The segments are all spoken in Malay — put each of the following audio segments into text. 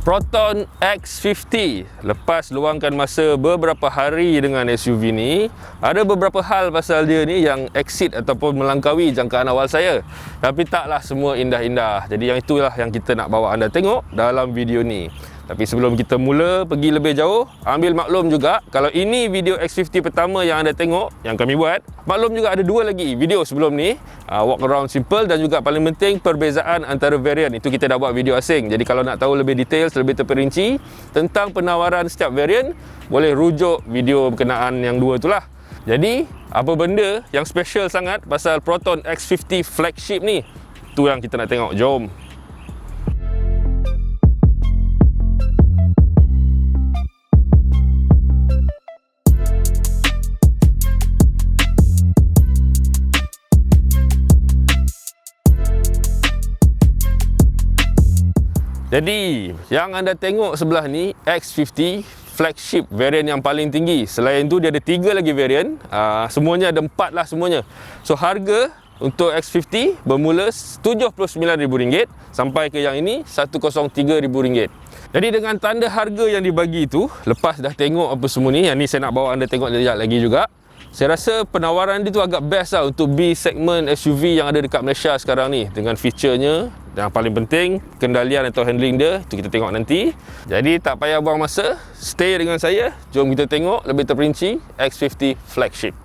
Proton X50. Lepas luangkan masa beberapa hari dengan SUV ni, ada beberapa hal pasal dia ni yang exceed ataupun melangkaui jangkaan awal saya. Tapi taklah semua indah-indah. Jadi yang itulah yang kita nak bawa anda tengok dalam video ni. Tapi sebelum kita mula pergi lebih jauh, ambil maklum juga kalau ini video X50 pertama yang anda tengok, yang kami buat, maklum juga ada dua lagi video sebelum ni, walk around simple dan juga paling penting perbezaan antara varian. Itu kita dah buat video asing. Jadi kalau nak tahu lebih detail, lebih terperinci tentang penawaran setiap varian, boleh rujuk video berkenaan yang dua itulah. Jadi, apa benda yang special sangat pasal Proton X50 flagship ni? Tu yang kita nak tengok. Jom. Jadi, yang anda tengok sebelah ni X50 flagship varian yang paling tinggi. Selain tu dia ada 3 lagi varian. Semuanya ada 4 lah semuanya. So harga untuk X50 bermula RM79,000 sampai ke yang ini RM103,000. Jadi dengan tanda harga yang dibagi tu, lepas dah tengok apa semua ni, yang ni saya nak bawa anda tengok sekejap lagi juga. Saya rasa penawaran dia tu agak best lah untuk B segment SUV yang ada dekat Malaysia sekarang ni. Dengan featurenya, yang paling penting kendalian atau handling dia, itu kita tengok nanti. Jadi tak payah buang masa, stay dengan saya. Jom kita tengok lebih terperinci X50 flagship.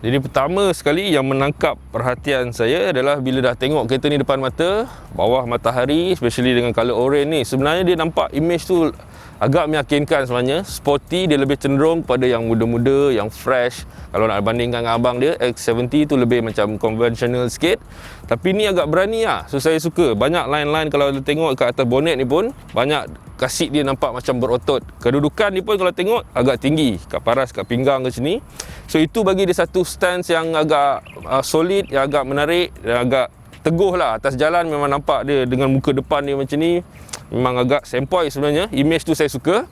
Jadi pertama sekali yang menangkap perhatian saya adalah bila dah tengok kereta ni depan mata, bawah matahari, especially dengan colour orange ni, sebenarnya dia nampak image tu agak meyakinkan sebenarnya. Sporty, dia lebih cenderung pada yang muda-muda, yang fresh. Kalau nak bandingkan dengan abang dia, X70 tu lebih macam conventional sikit. Tapi ni agak berani lah. So saya suka. Banyak line-line kalau tengok kat atas bonnet ni pun, banyak kasih dia nampak macam berotot. Kedudukan ni pun kalau tengok agak tinggi. Kat paras, kat pinggang ke sini. So itu bagi dia satu stance yang agak solid, yang agak menarik, yang agak teguh lah. Atas jalan memang nampak dia dengan muka depan dia macam ni. Memang agak sempoi sebenarnya. Image tu saya suka.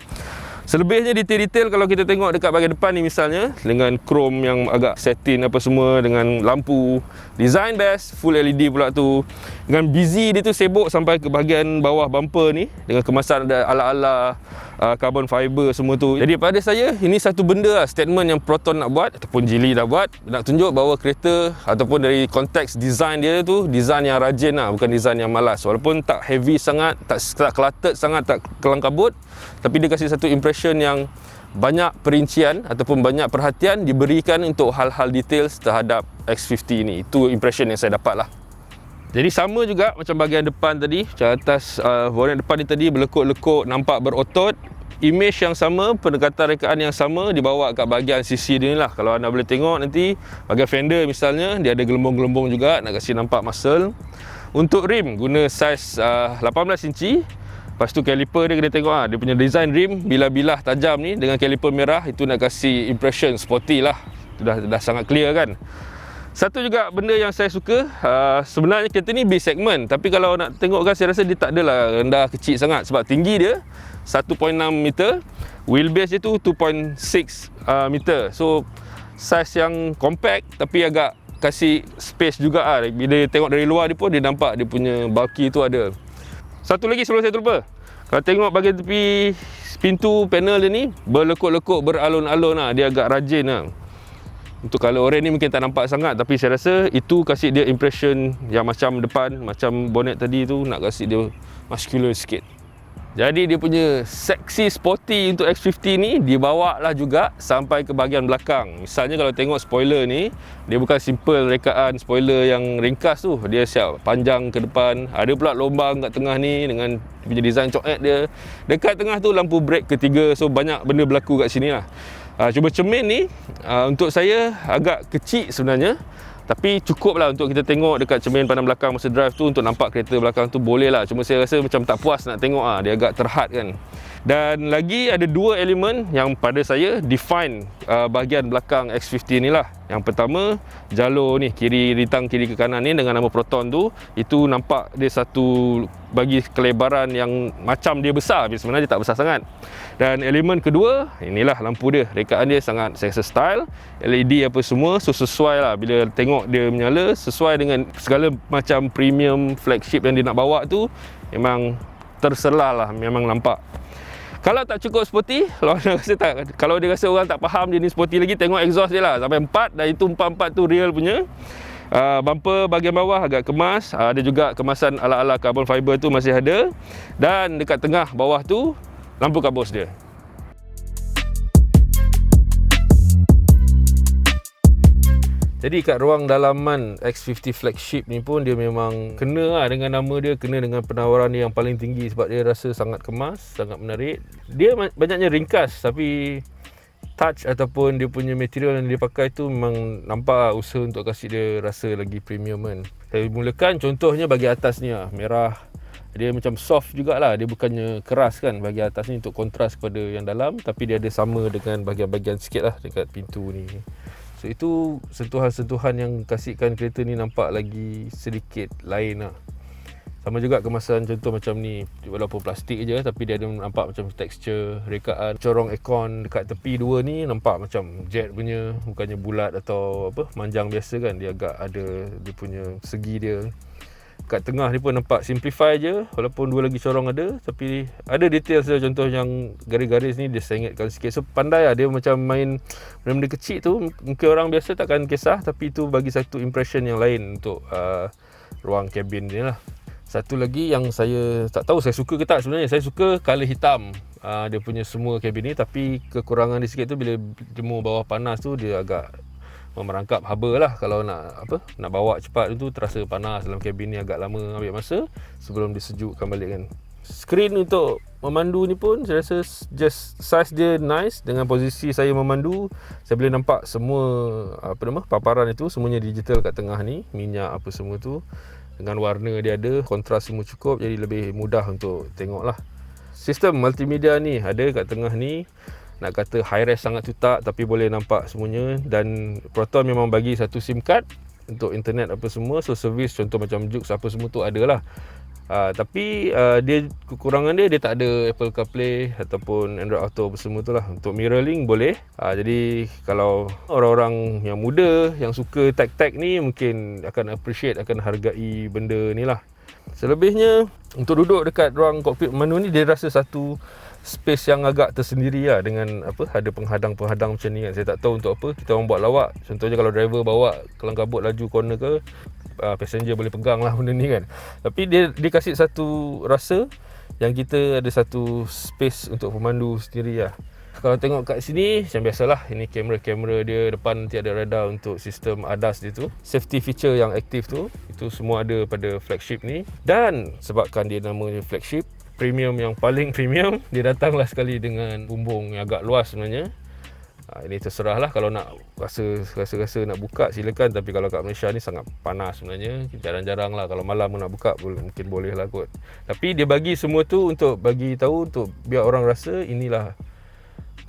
Selebihnya detail-detail kalau kita tengok dekat bahagian depan ni misalnya, dengan chrome yang agak satin apa semua, dengan lampu design best, full LED pula tu. Dengan busy dia tu sibuk sampai ke bahagian bawah bumper ni, dengan kemasan ada ala-ala carbon fiber semua tu. Jadi pada saya, ini satu benda lah, statement yang Proton nak buat ataupun Geely dah buat, nak tunjuk bahawa kereta ataupun dari konteks design dia tu, design yang rajin lah, bukan design yang malas. Walaupun tak heavy sangat, tak cluttered sangat, tak kelang kabut, tapi dia kasih satu impression yang banyak perincian ataupun banyak perhatian diberikan untuk hal-hal detail terhadap X50 ni. Itu impression yang saya dapat lah. Jadi sama juga macam bahagian depan tadi, macam atas bonnet depan ni tadi berlekuk-lekuk, nampak berotot. Image yang sama, pendekatan rekaan yang sama dibawa kat bahagian sisi dia ni lah. Kalau anda boleh tengok nanti, bahagian fender misalnya, dia ada gelembung-gelembung juga, nak kasi nampak muscle. Untuk rim, guna saiz 18 inci. Lepas tu caliper dia kena tengok dia punya design rim, bilah-bilah tajam ni dengan caliper merah, itu nak kasi impression sporty lah. Itu dah sangat clear kan. Satu juga benda yang saya suka, sebenarnya kereta ni B segment, tapi kalau nak tengokkan saya rasa dia tak adalah rendah kecil sangat, sebab tinggi dia 1.6 meter, wheelbase dia tu 2.6 meter. So saiz yang compact tapi agak kasih space juga lah. Bila tengok dari luar dia pun dia nampak dia punya bulky tu ada. Satu lagi sebelum saya terlupa, kalau tengok bahagian tepi pintu panel dia ni berlekuk-lekuk, beralun-alun lah. Dia agak rajin lah. Untuk colour orange ni mungkin tak nampak sangat, tapi saya rasa itu kasih dia impression yang macam depan, macam bonnet tadi tu, nak kasih dia muscular sikit. Jadi dia punya seksi sporty untuk X50 ni dibawa lah juga sampai ke bahagian belakang. Misalnya kalau tengok spoiler ni, dia bukan simple rekaan spoiler yang ringkas tu, dia siap panjang ke depan. Ada pula lombang kat tengah ni dengan punya design coet dia. Dekat tengah tu lampu brake ketiga, so banyak benda berlaku kat sini lah. Cuma cermin ni untuk saya agak kecil sebenarnya, tapi cukup lah untuk kita tengok dekat cermin pandang belakang masa drive tu, untuk nampak kereta belakang tu boleh lah. Cuma saya rasa macam tak puas nak tengok dia agak terhad kan. Dan lagi ada dua elemen yang pada saya define bahagian belakang X50 ni lah. Yang pertama, jalur ni, kiri ritang kiri ke kanan ni dengan nama Proton tu, itu nampak dia satu bagi kelebaran yang macam dia besar, tapi sebenarnya dia tak besar sangat. Dan elemen kedua, inilah lampu dia. Rekaan dia sangat selesa style, LED apa semua, so sesuai lah. Bila tengok dia menyala, sesuai dengan segala macam premium flagship yang dia nak bawa tu. Memang terselah lah, memang nampak. Kalau tak cukup sporty, kalau dia rasa orang tak faham dia ni sporty lagi, tengok exhaust dia lah sampai 4, dan itu 4 tu real punya. Bumper bahagian bawah agak kemas, ada juga kemasan ala-ala carbon fiber tu masih ada, dan dekat tengah bawah tu lampu kabus dia. Jadi kat ruang dalaman X50 flagship ni pun dia memang kena lah dengan nama dia, kena dengan penawaran dia yang paling tinggi sebab dia rasa sangat kemas, sangat menarik. Dia banyaknya ringkas tapi touch ataupun dia punya material yang dia pakai tu memang nampak usaha untuk kasih dia rasa lagi premium kan. Saya mulakan contohnya bagi atas ni lah, merah. Dia macam soft jugalah, dia bukannya keras kan bagi atas ni untuk kontras kepada yang dalam, tapi dia ada sama dengan bahagian-bahagian sikit lah dekat pintu ni. So itu sentuhan-sentuhan yang kasihkan kereta ni nampak lagi sedikit lain lah. Sama juga kemasan contoh macam ni, walaupun plastik je tapi dia ada nampak macam tekstur rekaan. Corong aircon dekat tepi dua ni nampak macam jet punya, bukannya bulat atau apa manjang biasa kan. Dia agak ada dia punya segi dia. Kat tengah ni pun nampak simplify je, walaupun dua lagi corong ada, tapi ada detail saja. Contoh yang garis-garis ni dia sengitkan sikit. So pandai lah dia macam main benda-benda kecil tu. Mungkin orang biasa takkan kisah, tapi tu bagi satu impression yang lain untuk ruang kabin ni lah. Satu lagi yang saya tak tahu saya suka ke tak sebenarnya, saya suka colour hitam dia punya semua kabin ni, tapi kekurangan dia sikit tu bila jemur bawah panas tu dia agak merangkap haba lah. Kalau nak bawa cepat tu terasa panas dalam kabin ni, agak lama ambil masa sebelum disejukkan balik kan. Skrin untuk memandu ni pun saya rasa just size dia nice. Dengan posisi saya memandu, saya boleh nampak semua paparan itu semuanya digital kat tengah ni, minyak apa semua tu dengan warna dia ada, kontras semua cukup, jadi lebih mudah untuk tengok lah. Sistem multimedia ni ada kat tengah ni. Nak kata high res sangat tu tak, tapi boleh nampak semuanya. Dan Proton memang bagi satu SIM card untuk internet apa semua. So servis contoh macam Jux apa semua tu ada lah. Tapi dia kekurangan dia tak ada Apple CarPlay ataupun Android Auto apa semua tu lah. Untuk mirroring boleh. Jadi kalau orang-orang yang muda yang suka tech-tech ni mungkin akan appreciate, akan hargai benda ni lah. Selebihnya untuk duduk dekat ruang kokpit pemandu ni, dia rasa satu space yang agak tersendiri lah, dengan ada penghadang-penghadang macam ni kan. Saya tak tahu untuk apa kita orang buat lawak. Contohnya kalau driver bawa kelang kabut laju corner ke, passenger boleh pegang lah benda ni kan. Tapi dia kasih satu rasa yang kita ada satu space untuk pemandu sendiri lah. Kalau tengok kat sini macam biasalah, ini kamera-kamera dia depan, nanti ada radar untuk sistem ADAS dia tu. Safety feature yang aktif tu, itu semua ada pada flagship ni. Dan sebabkan dia namanya flagship, premium yang paling premium, dia datanglah sekali dengan bumbung yang agak luas sebenarnya. Ini terserah lah, kalau nak rasa nak buka silakan, tapi kalau kat Malaysia ni sangat panas sebenarnya, jarang-jarang lah. Kalau malam nak buka mungkin boleh lah kot. Tapi dia bagi semua tu untuk bagi tahu, untuk biar orang rasa inilah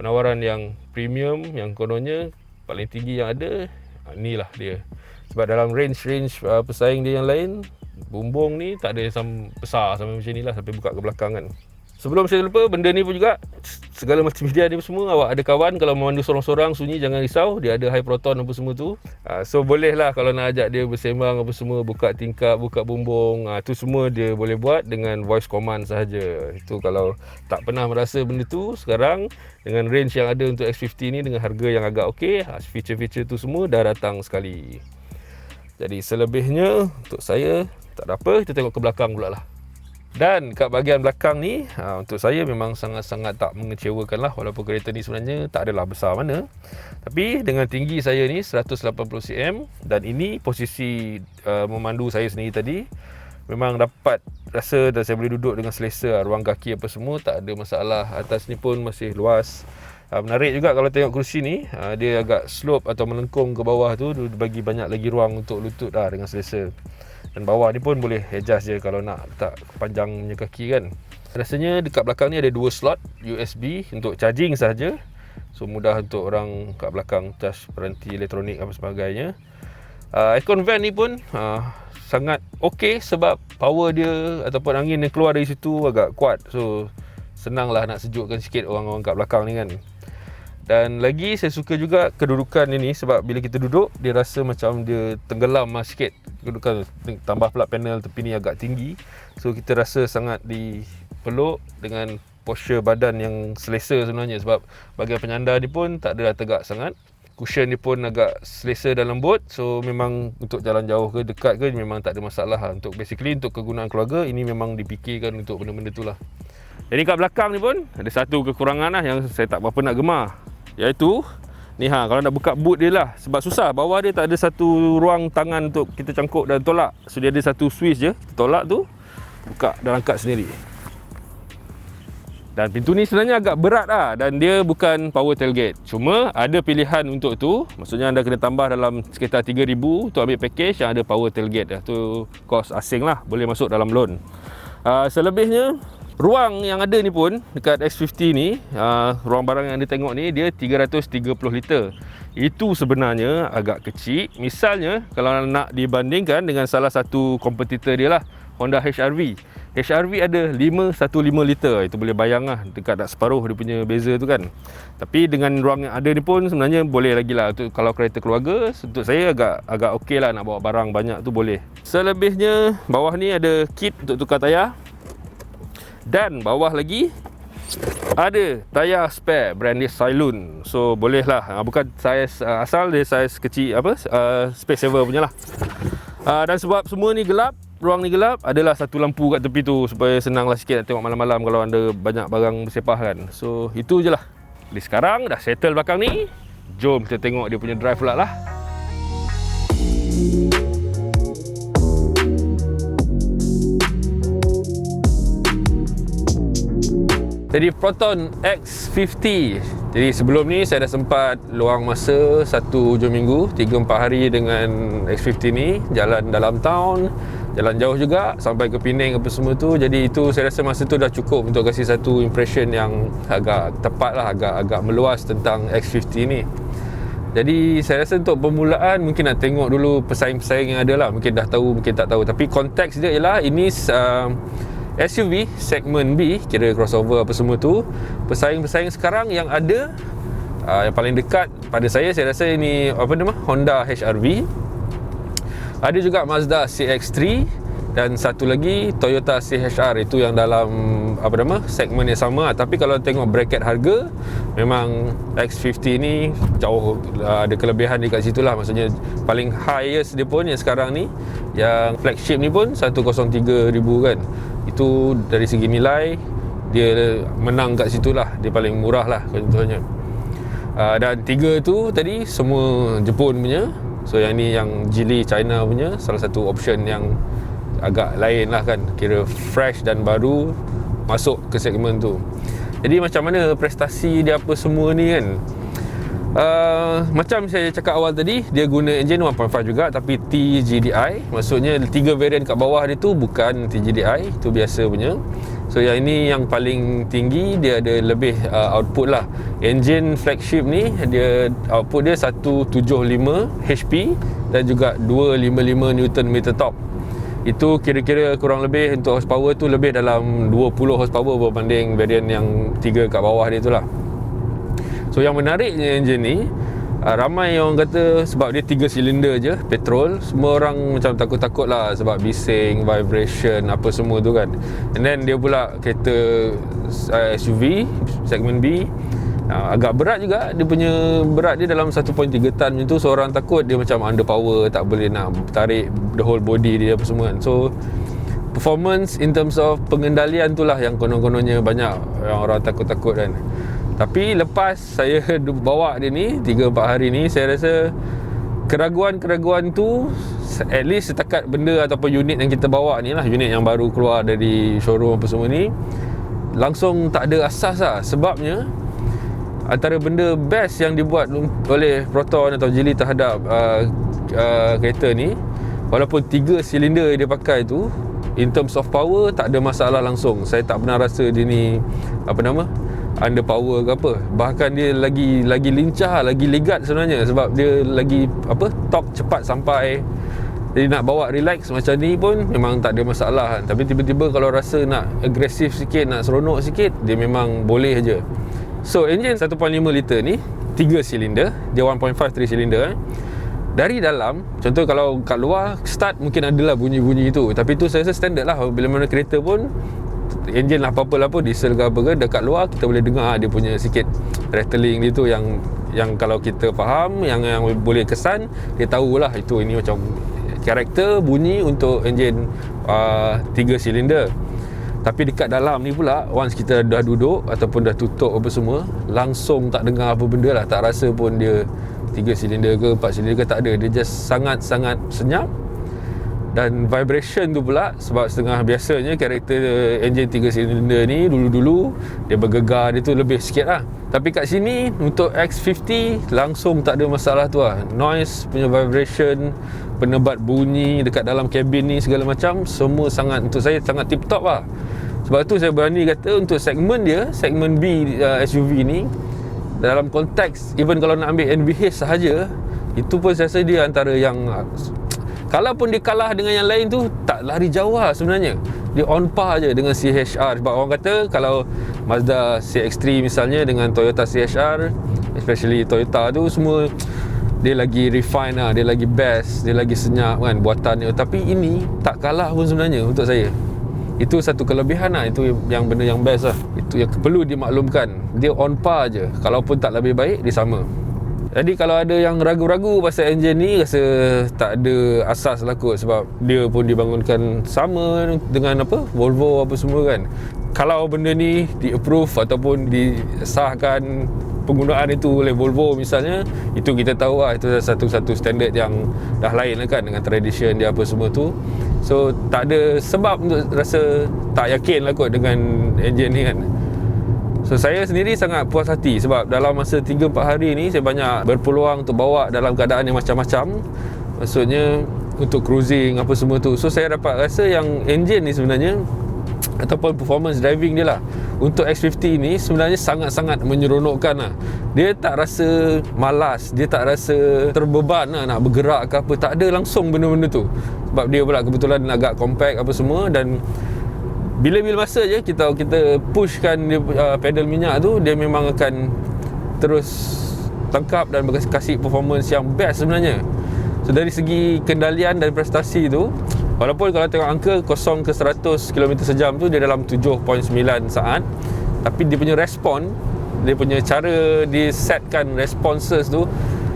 penawaran yang premium, yang kononnya paling tinggi yang ada. Inilah dia. Sebab dalam range pesaing dia yang lain, bumbung ni tak ada yang besar sampai macam ni lah, sampai buka ke belakang kan. Sebelum saya lupa, benda ni pun juga, segala multimedia ni semua, awak ada kawan kalau memandu sorang-sorang sunyi, jangan risau, dia ada high proton apa semua tu. So boleh lah kalau nak ajak dia bersembang apa semua, buka tingkap, buka bumbung, tu semua dia boleh buat dengan voice command sahaja. Itu kalau tak pernah merasa benda tu, sekarang dengan range yang ada untuk X50 ni, dengan harga yang agak okey, feature-feature tu semua dah datang sekali. Jadi selebihnya untuk saya tak ada apa, kita tengok ke belakang pula lah. Dan kat bahagian belakang ni, untuk saya memang sangat-sangat tak mengecewakan lah. Walaupun kereta ni sebenarnya tak adalah besar mana, tapi dengan tinggi saya ni 180 cm, dan ini posisi memandu saya sendiri tadi, memang dapat rasa dan saya boleh duduk dengan selesa. Ruang kaki apa semua tak ada masalah. Atas ni pun masih luas. Menarik juga kalau tengok kerusi ni, dia agak slope atau melengkung ke bawah tu, bagi banyak lagi ruang untuk lutut lah dengan selesa. Dan bawah ni pun boleh adjust je kalau nak letak panjangnya kaki kan. Rasanya dekat belakang ni ada 2 slot USB untuk charging sahaja. So mudah untuk orang kat belakang charge peranti elektronik apa sebagainya. Aircon vent ni pun sangat okey, sebab power dia ataupun angin yang keluar dari situ agak kuat. So senanglah nak sejukkan sikit orang-orang kat belakang ni kan. Dan lagi saya suka juga kedudukan ini, sebab bila kita duduk dia rasa macam dia tenggelam sikit. Kedudukan tambah pula panel tepi ni agak tinggi, so kita rasa sangat peluk dengan posture badan yang selesa sebenarnya, sebab bahagian penyandar ni pun tak adalah tegak sangat. Cushion ni pun agak selesa dan lembut. So memang untuk jalan jauh ke dekat ke memang tak ada masalah lah. Untuk basically untuk kegunaan keluarga, ini memang dipikirkan untuk benda-benda tu lah. Jadi kat belakang ni pun ada satu kekurangan lah yang saya tak berapa nak gemar, iaitu ni kalau nak buka boot dia lah, sebab susah. Bawah dia tak ada satu ruang tangan untuk kita cangkuk dan tolak. So dia ada satu switch je, kita tolak tu, buka dan angkat sendiri. Dan pintu ni sebenarnya agak berat lah, dan dia bukan power tailgate. Cuma ada pilihan untuk tu. Maksudnya anda kena tambah dalam sekitar 3,000 untuk ambil package yang ada power tailgate lah. Tu kos asing lah, boleh masuk dalam loan. Selebihnya ruang yang ada ni pun dekat X50 ni, ruang barang yang anda tengok ni, dia 330 liter. Itu sebenarnya agak kecil. Misalnya kalau nak dibandingkan dengan salah satu kompetitor dia lah, Honda HR-V. HR-V ada 515 liter. Itu boleh bayang lah, dekat nak separuh dia punya beza tu kan. Tapi dengan ruang yang ada ni pun sebenarnya boleh lagi lah. Untuk kalau kereta keluarga, untuk saya agak okey lah, nak bawa barang banyak tu boleh. Selebihnya bawah ni ada kit untuk tukar tayar. Dan bawah lagi ada tayar spare brand dia Cylon. So boleh lah, bukan saiz asal, dia saiz kecil, space saver punya lah. Dan sebab semua ni gelap, ruang ni gelap, adalah satu lampu kat tepi tu supaya senang lah sikit nak tengok malam-malam kalau anda banyak barang bersepah kan. So itu je lah. Jadi sekarang dah settle belakang ni, jom kita tengok dia punya drive pula lah. Jadi Proton X50. Jadi sebelum ni saya dah sempat luang masa 1 hujung minggu, 3-4 hari dengan X50 ni, jalan dalam town, jalan jauh juga sampai ke Penang apa semua tu. Jadi itu saya rasa masa tu dah cukup untuk kasih satu impression yang agak tepat lah, agak meluas tentang X50 ni. Jadi saya rasa untuk permulaan mungkin nak tengok dulu pesaing-pesaing yang ada lah. Mungkin dah tahu, mungkin tak tahu. Tapi konteks dia ialah ini SUV segmen B, kira crossover apa semua tu. Pesaing-pesaing sekarang yang ada, yang paling dekat pada saya rasa ini Honda HR-V. Ada juga Mazda CX-3 dan satu lagi Toyota CHR. Itu yang dalam segmen yang sama. Tapi kalau tengok bracket harga, memang X50 ni jauh ada kelebihan dekat situ lah. Maksudnya paling highest dia pun yang sekarang ni, yang flagship ni pun 103,000 kan. Itu dari segi nilai dia menang kat situ lah, dia paling murah lah contohnya. Dan 3 tu tadi semua Jepun punya. So yang ni yang Geely China punya, salah satu option yang agak lain lah kan, kira fresh dan baru masuk ke segmen tu. Jadi macam mana prestasi dia apa semua ni kan, macam saya cakap awal tadi, dia guna enjin 1.5 juga tapi TGDI. Maksudnya 3 variant kat bawah dia tu bukan TGDI, itu biasa punya. So yang ini yang paling tinggi, dia ada lebih output lah. Enjin flagship ni, dia output dia 175 HP dan juga 255 Nm top. Itu kira-kira kurang lebih untuk horsepower tu lebih dalam 20 horsepower berbanding variant yang 3 kat bawah dia tu lah. So yang menariknya enjin ni, ramai orang kata sebab dia 3 silinder je, petrol, semua orang macam takut-takut lah sebab bising, vibration, apa semua tu kan. And then dia pula kereta SUV segmen B, agak berat juga. Dia punya berat dia dalam 1.3 ton macam tu. So orang takut dia macam underpower, tak boleh nak tarik the whole body dia apa semua kan. So performance in terms of pengendalian tu lah yang konon-kononnya banyak yang orang takut-takut kan. Tapi lepas saya bawa dia ni 3-4 hari ni, saya rasa keraguan-keraguan tu, at least setakat benda ataupun unit yang kita bawa ni lah, unit yang baru keluar dari showroom apa semua ni, langsung tak ada asas lah. Sebabnya antara benda best yang dibuat oleh Proton atau Geely terhadap kereta ni, walaupun 3 silinder dia pakai tu, in terms of power tak ada masalah langsung. Saya tak pernah rasa dia ni underpower ke apa. Bahkan dia lagi lincah, lagi legat sebenarnya, sebab dia lagi torque cepat sampai. Jadi nak bawa relax macam ni pun memang tak ada masalah kan. Tapi tiba-tiba kalau rasa nak agresif sikit, nak seronok sikit, dia memang boleh je. So enjin 1.5 liter ni 3 silinder, dia 1.5 3 silinder Dari dalam, contoh kalau kat luar start mungkin adalah bunyi-bunyi itu, tapi tu saya rasa standard lah. Bila mana kereta pun enjin lah apa-apa diesel ke apa ke, dekat luar kita boleh dengar dia punya sikit rattling dia tu, yang kalau kita faham, yang boleh kesan, dia tahulah itu ini macam karakter bunyi untuk enjin 3 silinder. Tapi dekat dalam ni pula, once kita dah duduk ataupun dah tutup apa semua, langsung tak dengar apa benda lah, tak rasa pun dia 3 silinder ke 4 silinder ke, tak ada. Dia just sangat-sangat senyap. Dan vibration tu pula, sebab setengah biasanya karakter enjin 3 silinder ni dulu-dulu dia bergegar, dia tu lebih sikit lah. Tapi kat sini untuk X50 langsung tak ada masalah tu lah. Noise punya vibration, penebat bunyi dekat dalam kabin ni segala macam, semua sangat, untuk saya sangat tip top lah. Sebab tu saya berani kata untuk segmen dia, segmen B SUV ni, dalam konteks even kalau nak ambil NVH sahaja, itu pun saya rasa dia antara yang, kalaupun dia kalah dengan yang lain tu, tak lari jauh lah sebenarnya. Dia on par je dengan CHR. Sebab orang kata kalau Mazda CX-3 misalnya dengan Toyota CHR, especially Toyota tu, semua dia lagi refine lah, dia lagi best, dia lagi senyap kan buatannya. Tapi ini tak kalah pun sebenarnya untuk saya. Itu satu kelebihan lah, itu yang benda yang best lah. Itu yang perlu dimaklumkan. Dia on par je, kalaupun tak lebih baik, dia sama. Jadi kalau ada yang ragu-ragu pasal enjin ni, rasa tak ada asas lah kot, sebab dia pun dibangunkan sama dengan apa, Volvo apa semua kan. Kalau benda ni di-approve ataupun disahkan penggunaan itu oleh Volvo misalnya, itu kita tahu lah, itu satu-satu standard yang dah lain lah kan, dengan tradition dia apa semua tu. So tak ada sebab untuk rasa tak yakin lah kot dengan enjin ni kan. So saya sendiri sangat puas hati sebab dalam masa 3-4 hari ni saya banyak berpeluang untuk bawa dalam keadaan yang macam-macam. Maksudnya untuk cruising apa semua tu. So saya dapat rasa yang enjin ni sebenarnya, ataupun performance driving dia lah, untuk X50 ni sebenarnya sangat-sangat menyeronokkan lah. Dia tak rasa malas, dia tak rasa terbeban lah nak bergerak ke apa, tak ada langsung benda-benda tu. Sebab dia pula kebetulan agak compact apa semua, dan bila-bila masa je kita pushkan dia pedal minyak tu, dia memang akan terus tangkap dan kasih performance yang best sebenarnya. So dari segi kendalian dan prestasi tu, walaupun kalau tengok angka 0 ke 100 km sejam tu dia dalam 7.9 saat, tapi dia punya respon, dia punya cara dia setkan responses tu,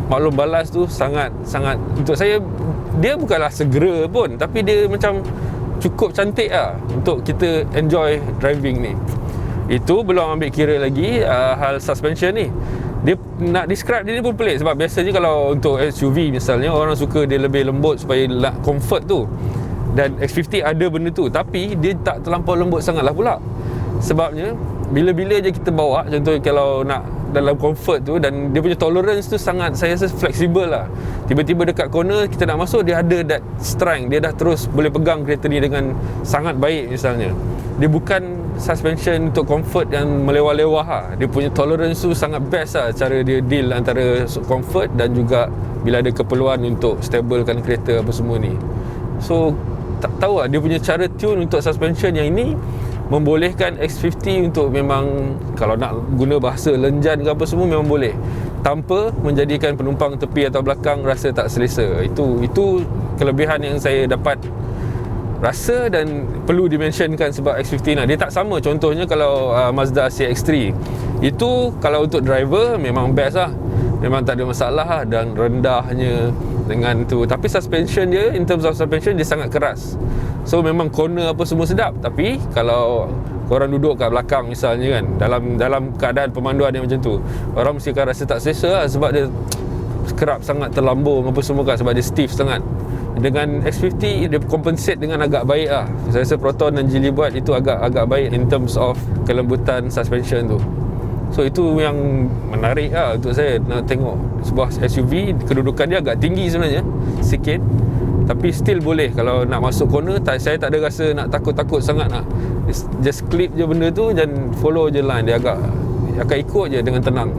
maklum balas tu sangat-sangat, untuk saya dia bukanlah segera pun, tapi dia macam cukup cantik lah untuk kita enjoy driving ni. Itu belum ambil kira lagi hal suspension ni. Dia nak describe dia ni pun pelik, sebab biasanya kalau untuk SUV misalnya, orang suka dia lebih lembut supaya nak comfort tu, dan X50 ada benda tu, tapi dia tak terlampau lembut sangat lah pula. Sebabnya bila-bila je kita bawa, contoh kalau nak dalam comfort tu, dan dia punya tolerance tu sangat, saya rasa fleksibel lah. Tiba-tiba dekat corner kita nak masuk, dia ada that strength, dia dah terus boleh pegang kereta ni dengan sangat baik misalnya. Dia bukan suspension untuk comfort yang melewah-lewah lah. Dia punya tolerance tu sangat best lah, cara dia deal antara comfort dan juga bila ada keperluan untuk stablekan kereta apa semua ni. So tak tahu lah, dia punya cara tune untuk suspension yang ini membolehkan X50 untuk memang, kalau nak guna bahasa lenjan ke apa semua, memang boleh, tanpa menjadikan penumpang tepi atau belakang rasa tak selesa. Itu kelebihan yang saya dapat rasa dan perlu dimentionkan sebab X50 nah, dia tak sama. Contohnya kalau Mazda CX-3 itu, kalau untuk driver memang best lah, memang tak ada masalah lah, dan rendahnya dengan tu. Tapi suspension dia, in terms of suspension, dia sangat keras. So memang corner apa semua sedap, tapi kalau korang duduk kat belakang misalnya kan, dalam keadaan pemanduan yang macam tu, orang mesti akan rasa tak selesa lah, sebab dia kerap sangat terlambung apa semua kan, sebab dia stiff sangat. Dengan X50 dia compensate dengan agak baik lah. Saya rasa Proton dan Geely buat itu agak baik in terms of kelembutan suspension tu. So itu yang menarik lah untuk saya nak tengok sebuah SUV. Kedudukan dia agak tinggi sebenarnya, sikit, tapi still boleh. Kalau nak masuk corner, saya tak ada rasa nak takut-takut sangat nak. Just clip je benda tu dan follow je line. Dia akan ikut je dengan tenang.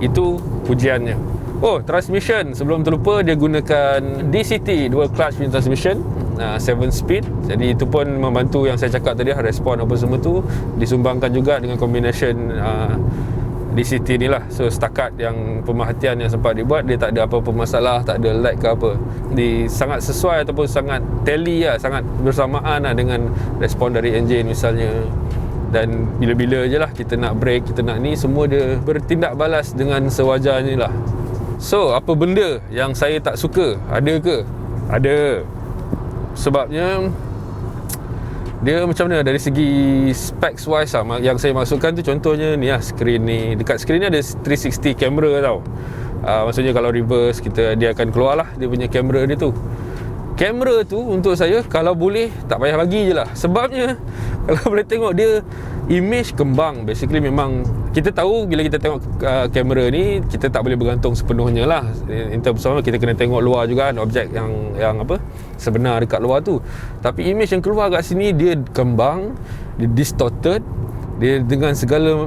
Itu pujiannya. Oh, transmission, sebelum terlupa, dia gunakan DCT, dual clutch punya transmission, 7 speed. Jadi itu pun membantu yang saya cakap tadi, respon apa semua tu disumbangkan juga dengan combination di city ni lah. So setakat yang pemerhatian yang sempat dibuat, dia tak ada apa-apa masalah, tak ada lag ke apa. Sangat sesuai ataupun sangat tally lah, sangat bersamaan lah dengan respon dari enjin misalnya. Dan bila-bila je lah kita nak break, kita nak ni, semua dia bertindak balas dengan sewajarnya lah. So apa benda yang saya tak suka? Ada ke? Ada. Sebabnya dia macam mana dari segi specs wise lah, yang saya maksudkan tu contohnya ni lah, skrin ni. Dekat skrin ni ada 360 kamera tau. Maksudnya kalau reverse dia akan keluar lah dia punya kamera dia tu. Kamera tu untuk saya kalau boleh tak payah bagi je lah. Sebabnya kalau boleh tengok dia image kembang. Basically memang kita tahu bila kita tengok kamera ni, kita tak boleh bergantung sepenuhnya lah. In terms of kita kena tengok luar juga kan, objek yang apa sebenar dekat luar tu. Tapi image yang keluar kat sini dia kembang, dia distorted, dia dengan segala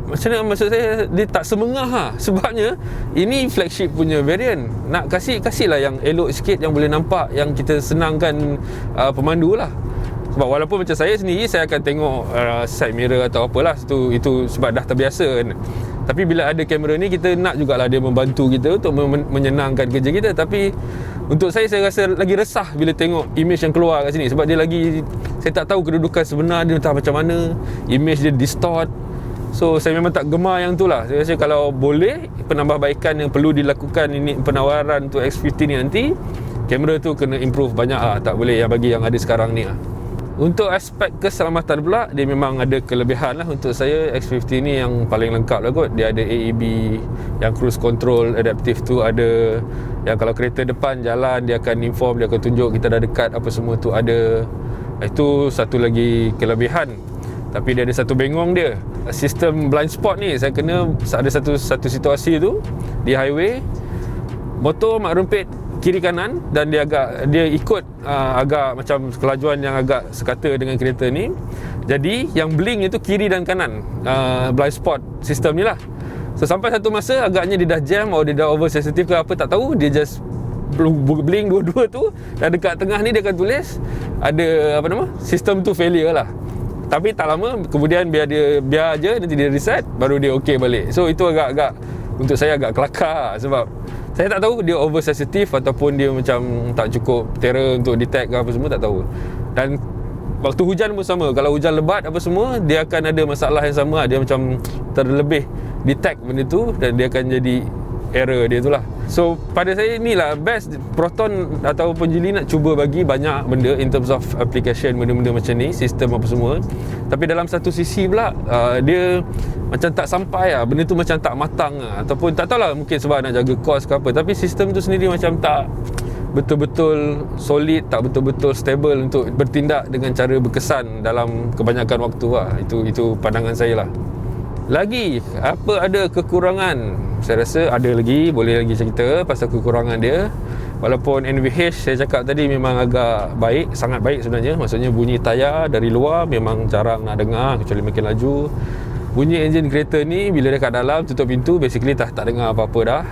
macam mana, maksud saya dia tak semengah lah. Sebabnya ini flagship punya variant. Nak kasihlah yang elok sikit, yang boleh nampak, yang kita senangkan pemandu lah. Sebab walaupun macam saya sendiri, saya akan tengok side mirror atau apalah, itu sebab dah terbiasa kan. Tapi bila ada kamera ni, kita nak jugalah dia membantu kita untuk menyenangkan kerja kita. Tapi untuk saya rasa lagi resah bila tengok image yang keluar kat sini. Sebab dia lagi, saya tak tahu kedudukan sebenar dia entah macam mana, image dia distort. So saya memang tak gemar yang tu lah. Saya rasa kalau boleh, penambahbaikan yang perlu dilakukan ini penawaran untuk X50 ni nanti, kamera tu kena improve banyak lah. Tak boleh yang bagi yang ada sekarang ni lah. Untuk aspek keselamatan pula, dia memang ada kelebihan lah. Untuk saya X50 ni yang paling lengkap lah kot. Dia ada AEB, yang cruise control adaptive tu ada, yang kalau kereta depan jalan dia akan inform, dia akan tunjuk kita dah dekat, apa semua tu ada. Itu satu lagi kelebihan. Tapi dia ada satu bengong dia. Sistem blind spot ni, saya kena ada satu situasi tu di highway, motor mak rempit kiri kanan dan dia ikut agak macam kelajuan yang agak sekata dengan kereta ni. Jadi yang blink itu kiri dan kanan, blind spot sistem ni lah. So sampai satu masa agaknya dia dah jam atau dia dah oversensitive ke apa tak tahu, dia just blink dua-dua tu, dan dekat tengah ni dia akan tulis ada sistem tu failure lah. Tapi tak lama kemudian biar je nanti dia reset, baru dia okey balik. So itu agak untuk saya agak kelakar, sebab saya tak tahu dia oversensitive ataupun dia macam tak cukup terror untuk detect ke apa semua, tak tahu. Dan waktu hujan pun sama. Kalau hujan lebat apa semua, dia akan ada masalah yang sama. Dia macam terlebih detect benda tu dan dia akan jadi error dia tu lah. So pada saya inilah best Proton ataupun Geely nak cuba bagi banyak benda in terms of application, benda-benda macam ni, sistem apa semua. Tapi dalam satu sisi pula dia macam tak sampai lah, benda tu macam tak matang lah. Ataupun tak tahulah, mungkin sebab nak jaga kos ke apa, tapi sistem tu sendiri macam tak betul-betul solid, tak betul-betul stable untuk bertindak dengan cara berkesan dalam kebanyakan waktu lah. Itu pandangan saya lah. Lagi apa ada kekurangan? Saya rasa ada lagi, boleh lagi cerita pasal kekurangan dia. Walaupun NVH saya cakap tadi memang agak baik, sangat baik sebenarnya. Maksudnya bunyi tayar dari luar memang jarang nak dengar kecuali makin laju. Bunyi enjin kereta ni bila dia kat dalam tutup pintu, basically tak dengar apa-apa dah.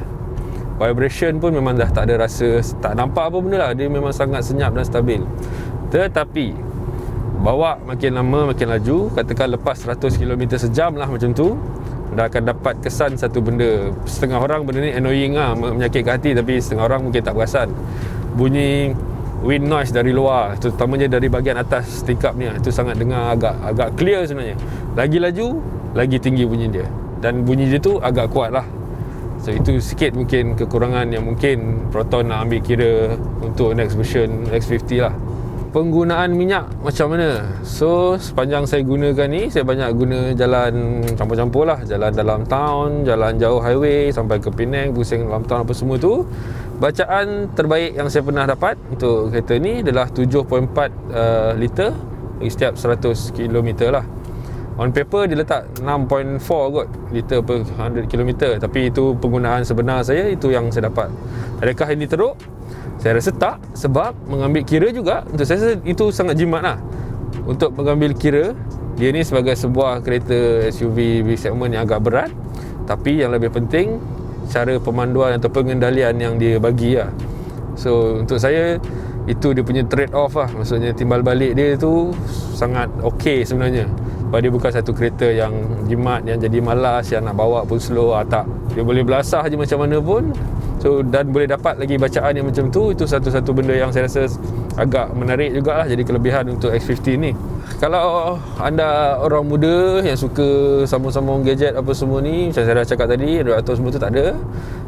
Vibration pun memang dah tak ada rasa, tak nampak apa benda lah. Dia memang sangat senyap dan stabil. Tetapi bawa makin lama makin laju, katakan lepas 100 km sejam lah macam tu, dah akan dapat kesan satu benda. Setengah orang benda ni annoying lah, menyakitkan hati, tapi setengah orang mungkin tak perasan. Bunyi wind noise dari luar, terutamanya dari bahagian atas tingkap ni, itu sangat dengar agak clear sebenarnya. Lagi laju, lagi tinggi bunyi dia, dan bunyi dia tu agak kuat lah. So itu sikit mungkin kekurangan yang mungkin Proton nak ambil kira untuk next version X50 lah. Penggunaan minyak macam mana? So sepanjang saya gunakan ni, saya banyak guna jalan campur-campur lah. Jalan dalam town, jalan jauh highway sampai ke Penang, pusing dalam town apa semua tu. Bacaan terbaik yang saya pernah dapat untuk kereta ni adalah 7.4 liter bagi setiap 100 km lah. On paper dia letak 6.4 kot liter per 100 km. Tapi itu penggunaan sebenar saya, itu yang saya dapat. Adakah ini teruk? Saya rasa tak, sebab mengambil kira juga, untuk saya rasa itu sangat jimat lah. Untuk mengambil kira, dia ni sebagai sebuah kereta SUV B-segment yang agak berat, tapi yang lebih penting, cara pemanduan atau pengendalian yang dia bagi lah. So untuk saya, itu dia punya trade off lah. Maksudnya timbal balik dia tu sangat okey sebenarnya. Dia bukan satu kereta yang jimat, yang jadi malas, yang nak bawa pun slow. Tak, dia boleh belasah je macam mana pun. So, dan boleh dapat lagi bacaan yang macam tu. Itu satu-satu benda yang saya rasa agak menarik jugalah, jadi kelebihan untuk X50 ni. Kalau anda orang muda yang suka sambung-sambung gadget apa semua ni, macam saya dah cakap tadi, Android semua tu tak ada.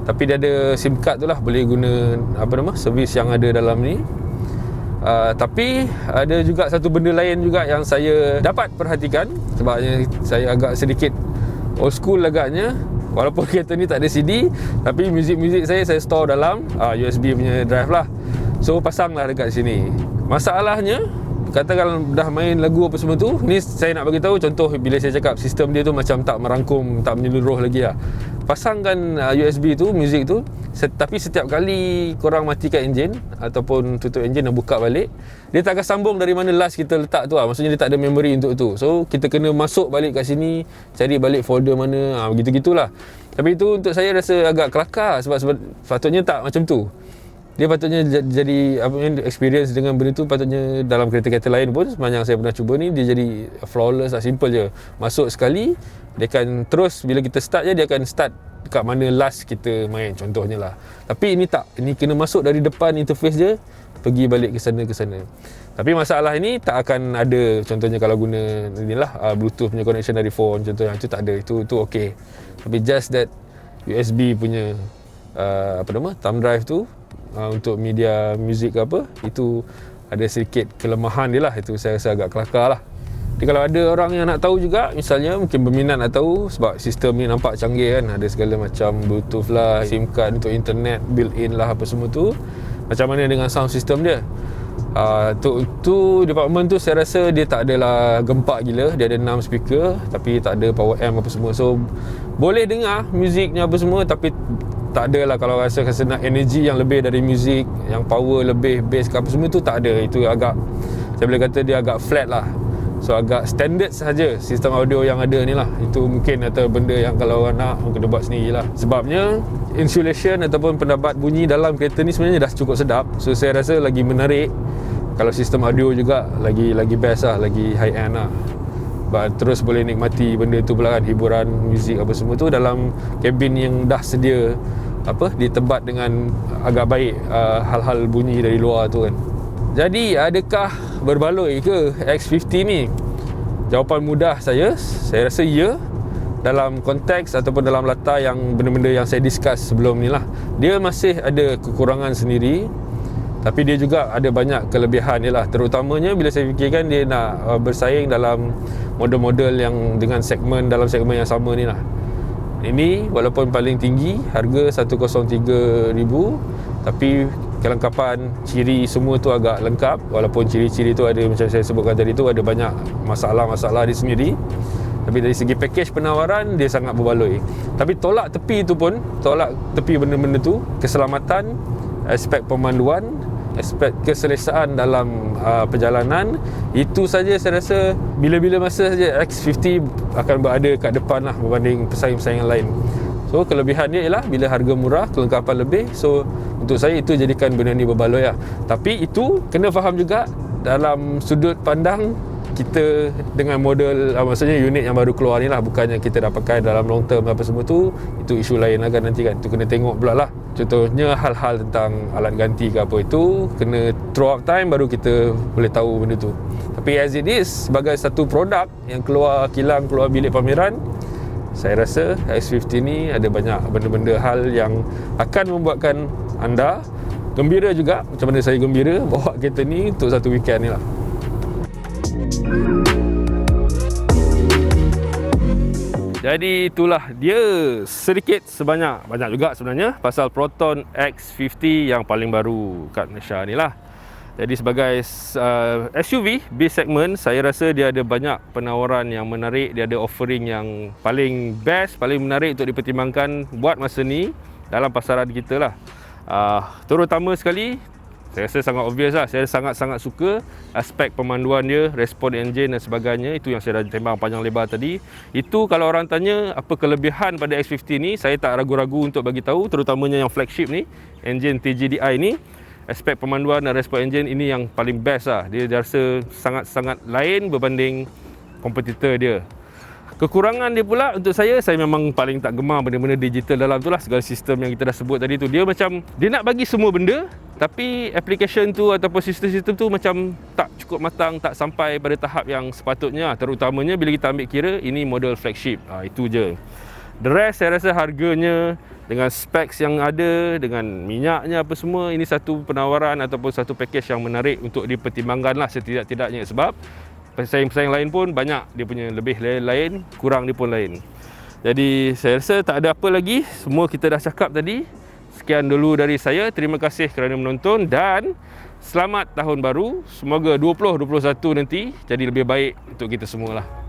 Tapi dia ada SIM card tu lah, boleh guna servis yang ada dalam ni. Tapi ada juga satu benda lain juga yang saya dapat perhatikan, sebabnya saya agak sedikit old school agaknya. Walaupun kereta ni tak ada CD, tapi muzik-muzik saya store dalam USB punya drive lah. So pasanglah dekat sini. Masalahnya, katakan dah main lagu apa semua tu, ni saya nak bagi tahu contoh bila saya cakap sistem dia tu macam tak merangkum, tak menyeluruh lagi lah. Pasangkan USB tu, muzik tu, tapi setiap kali korang matikan enjin ataupun tutup enjin dan buka balik, dia tak akan sambung dari mana last kita letak tu lah. Maksudnya dia tak ada memory untuk tu. So kita kena masuk balik kat sini, cari balik folder mana, begitu-gitulah. Tapi itu untuk saya rasa agak kelakar, sebab patutnya tak macam tu. Dia patutnya jadi experience dengan benda tu, patutnya dalam kereta-kereta lain pun sepanjang saya pernah cuba ni, dia jadi flawless lah, simple je. Masuk sekali, dia akan terus, bila kita start je, dia akan start kat mana last kita main, contohnya lah. Tapi ini tak, ini kena masuk dari depan interface je, pergi balik ke sana. Tapi masalah ini tak akan ada, contohnya kalau guna inilah Bluetooth punya connection dari phone, contohnya itu tak ada, itu okey. Tapi just that USB punya thumb drive tu, untuk media muzik ke apa, itu ada sedikit kelemahan dia lah. Itu saya rasa agak kelakar lah. Jadi kalau ada orang yang nak tahu juga, misalnya mungkin berminat nak tahu, sebab sistem ni nampak canggih kan, ada segala macam Bluetooth lah, SIM card untuk internet, built-in lah apa semua tu, macam mana dengan sound system dia. Tu department tu saya rasa dia tak adalah gempak gila. Dia ada 6 speaker, tapi tak ada power amp apa semua. So boleh dengar muziknya apa semua, tapi tak ada lah. Kalau rasa nak energi yang lebih dari muzik, yang power lebih, bass ke apa semua tu tak ada. Itu agak, saya boleh kata dia agak flat lah. So agak standard sahaja sistem audio yang ada ni lah. Itu mungkin atau benda yang kalau orang nak, kena buat sendiri lah. Sebabnya insulation ataupun pendapat bunyi dalam kereta ni sebenarnya dah cukup sedap. So saya rasa lagi menarik kalau sistem audio juga lagi best lah, lagi high end lah. Terus boleh nikmati benda tu pula kan, hiburan, muzik apa semua tu dalam kabin yang dah sedia ditebat dengan agak baik hal-hal bunyi dari luar tu kan. Jadi adakah berbaloi ke X50 ni? Jawapan mudah saya rasa ya, dalam konteks ataupun dalam latar yang benda-benda yang saya discuss sebelum ni lah. Dia masih ada kekurangan sendiri, tapi dia juga ada banyak kelebihan dia lah. Terutamanya bila saya fikirkan dia nak bersaing dalam model-model yang dengan dalam segmen yang sama ni lah. Ini walaupun paling tinggi, harga 103,000, tapi kelengkapan, ciri semua tu agak lengkap. Walaupun ciri-ciri tu ada, macam saya sebutkan tadi tu, ada banyak masalah-masalah dia sendiri. Tapi dari segi package penawaran, dia sangat berbaloi. Tapi tolak tepi benda-benda tu, keselamatan, aspek pemanduan, aspek keselesaan dalam perjalanan, itu saja saya rasa bila-bila masa saja X50 akan berada kat depan lah berbanding pesaing-pesaing lain. So kelebihan dia ialah bila harga murah, kelengkapan lebih. So untuk saya itu jadikan benda ni berbaloi lah. Tapi itu kena faham juga dalam sudut pandang kita dengan model, maksudnya unit yang baru keluar ni lah, bukannya kita dah pakai dalam long term apa semua tu. Itu isu lain lah kan nanti kan, itu kena tengok pula lah. Contohnya hal-hal tentang alat ganti ke apa, itu kena throughout time baru kita boleh tahu benda tu. Tapi as it is, sebagai satu produk yang keluar kilang, keluar bilik pameran, saya rasa X50 ni ada banyak benda-benda hal yang akan membuatkan anda gembira juga, macam mana saya gembira bawa kereta ni untuk satu weekend ni lah. Jadi itulah dia, sedikit sebanyak, banyak juga sebenarnya, pasal Proton X50 yang paling baru kat Malaysia ni lah. Jadi sebagai SUV B segment, saya rasa dia ada banyak penawaran yang menarik. Dia ada offering yang paling best, paling menarik untuk dipertimbangkan buat masa ni dalam pasaran kita lah. Terutama sekali, saya rasa sangat obvious lah, saya sangat-sangat suka aspek pemanduan dia, respon enjin dan sebagainya. Itu yang saya dah sembang panjang lebar tadi. Itu kalau orang tanya apa kelebihan pada X50 ni, saya tak ragu-ragu untuk bagi tahu, terutamanya yang flagship ni, enjin TGDI ni. Aspek pemanduan dan respon enjin ini yang paling best lah. Dia rasa sangat-sangat lain berbanding kompetitor dia. Kekurangan dia pula untuk saya memang paling tak gemar benda-benda digital dalam tu lah. Segala sistem yang kita dah sebut tadi tu, dia macam dia nak bagi semua benda, tapi application tu ataupun sistem-sistem tu macam tak cukup matang, tak sampai pada tahap yang sepatutnya. Terutamanya bila kita ambil kira ini model flagship. Itu je. The rest saya rasa harganya dengan specs yang ada, dengan minyaknya apa semua, ini satu penawaran ataupun satu package yang menarik untuk dipertimbangkan lah setidak-tidaknya. Sebab pesaing-pesaing lain pun banyak dia punya lebih lain, kurang dia pun lain. Jadi saya rasa tak ada apa lagi, semua kita dah cakap tadi. Sekian dulu dari saya, terima kasih kerana menonton dan selamat tahun baru. Semoga 2021 nanti jadi lebih baik untuk kita semua lah.